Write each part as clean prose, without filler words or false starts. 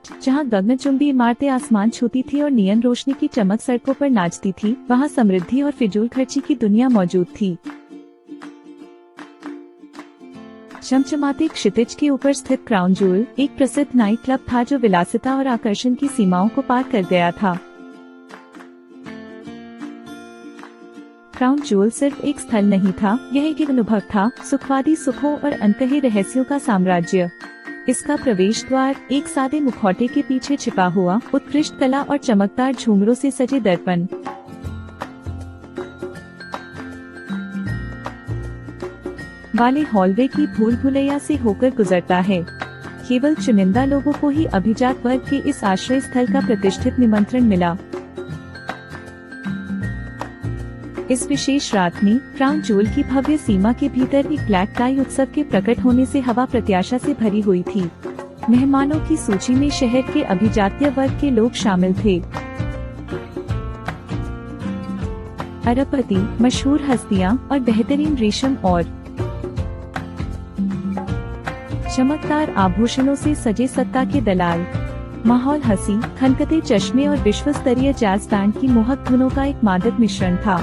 घाट, जहाँ गगनचुंबी इमारतें आसमान छूती थी और नियन रोशनी की चमक सड़कों पर नाचती थी, वहाँ समृद्धि और फिजूल खर्ची की दुनिया मौजूद थी। चमचमाते क्षितिज के ऊपर स्थित क्राउन जूल एक प्रसिद्ध नाइट क्लब था जो विलासिता और आकर्षण की सीमाओं को पार कर गया था। क्राउन जूल सिर्फ एक स्थल नहीं था, यह एक अनुभव था, सुखवादी सुखों और अनकहे रहस्यों का साम्राज्य। इसका प्रवेश द्वार एक सादे मुखौटे के पीछे छिपा हुआ उत्कृष्ट कला और चमकदार झूमरों से सजे दर्पण वाले हॉलवे की भूल भुलैया से होकर गुजरता है। केवल चुनिंदा लोगों को ही अभिजात वर्ग के इस आश्रय स्थल का प्रतिष्ठित निमंत्रण मिला। इस विशेष रात में क्राउन जूल की भव्य सीमा के भीतर एक ब्लैक टाई उत्सव के प्रकट होने से हवा प्रत्याशा से भरी हुई थी। मेहमानों की सूची में शहर के अभिजात्य वर्ग के लोग शामिल थे। अरबपति, मशहूर हस्तियां और बेहतरीन रेशम और चमकदार आभूषणों से सजे सत्ता के दलाल। माहौल हंसी, खनकते चश्मे और विश्व स्तरीय जैज बैंड की मोहक धुनों का एक मादक मिश्रण था।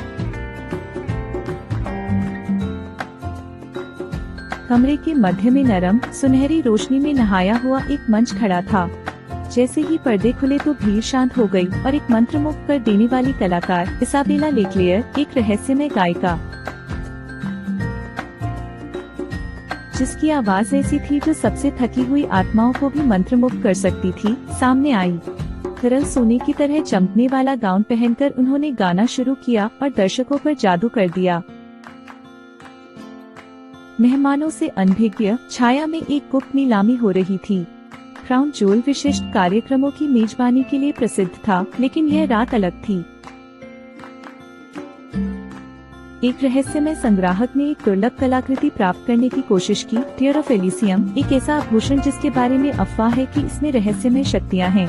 कमरे के मध्य में नरम, सुनहरी रोशनी में नहाया हुआ एक मंच खड़ा था। जैसे ही पर्दे खुले तो भीड़ शांत हो गई और एक मंत्रमुग्ध कर देने वाली कलाकार इसाबेला लेक्लेयर, एक रहस्यमय गायिका जिसकी आवाज ऐसी थी जो सबसे थकी हुई आत्माओं को भी मंत्रमुग्ध कर सकती थी, सामने आई। तरल सोने की तरह चमकने वाला गाउन पहनकर उन्होंने गाना शुरू किया और दर्शकों पर जादू कर दिया। मेहमानों से अनभिज्ञ छाया में एक गुप्त नीलामी हो रही थी। क्राउन जूल विशिष्ट कार्यक्रमों की मेजबानी के लिए प्रसिद्ध था, लेकिन यह रात अलग थी। एक रहस्यमय संग्राहक ने एक दुर्लभ कलाकृति प्राप्त करने की कोशिश की, टीयर ऑफ एलिसियम, एक ऐसा आभूषण जिसके बारे में अफवाह है कि इसमें रहस्यमय शक्तियां हैं।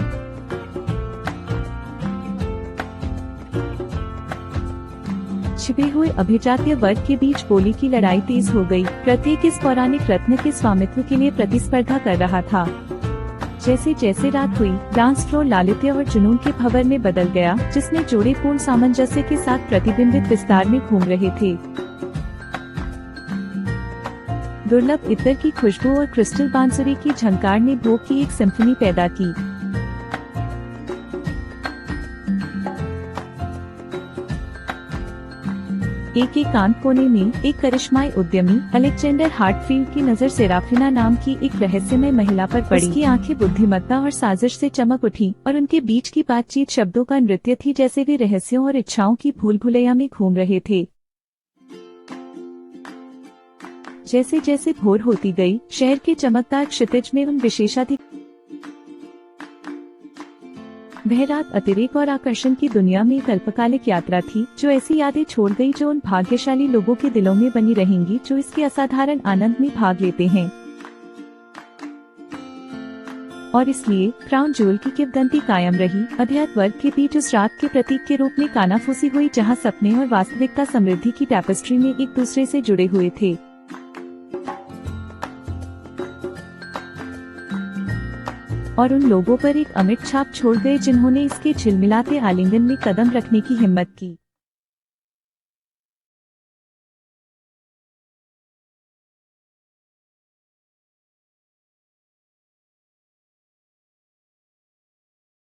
छिपे हुए अभिजात्य वर्ग के बीच बोली की लड़ाई तेज हो गई। प्रत्येक इस पौराणिक रत्न के स्वामित्व के लिए प्रतिस्पर्धा कर रहा था। जैसे जैसे रात हुई, डांस फ्लोर लालित्य और जुनून के भंवर में बदल गया, जिसमें जोड़े पूर्ण सामंजस्य के साथ प्रतिबिंबित विस्तार में घूम रहे थे। दुर्लभ इत्र की खुशबू और क्रिस्टल बांसुरी की झंकार ने भोग की एक सिम्फनी पैदा की। एक एकांत कोने में एक करिश्माई उद्यमी अलेक्जेंडर हार्टफील्ड की नजर सेराफिना नाम की एक रहस्यमय महिला पर पड़ी। उसकी आंखें बुद्धिमत्ता और साजिश से चमक उठी और उनके बीच की बातचीत शब्दों का नृत्य थी, जैसे वे रहस्यों और इच्छाओं की भूल भुलैया में घूम रहे थे। जैसे जैसे भोर होती गई, शहर के चमकदार क्षितिज में उन विशेषाधिक वह रात अतिरेक और आकर्षण की दुनिया में एक अल्पकालिक यात्रा थी, जो ऐसी यादें छोड़ गई जो उन भाग्यशाली लोगों के दिलों में बनी रहेंगी जो इसके असाधारण आनंद में भाग लेते हैं। और इसलिए क्राउन जूल की किंवदंती कायम रही, अभिजात वर्ग के बीच उस रात के प्रतीक के रूप में कानाफूसी हुई जहां सपने और वास्तविकता समृद्धि की टैपेस्ट्री में एक दूसरे से जुड़े हुए थे। और उन लोगों पर एक अमिट छाप छोड़ गए जिन्होंने इसके झिलमिलाते आलिंगन में कदम रखने की हिम्मत की।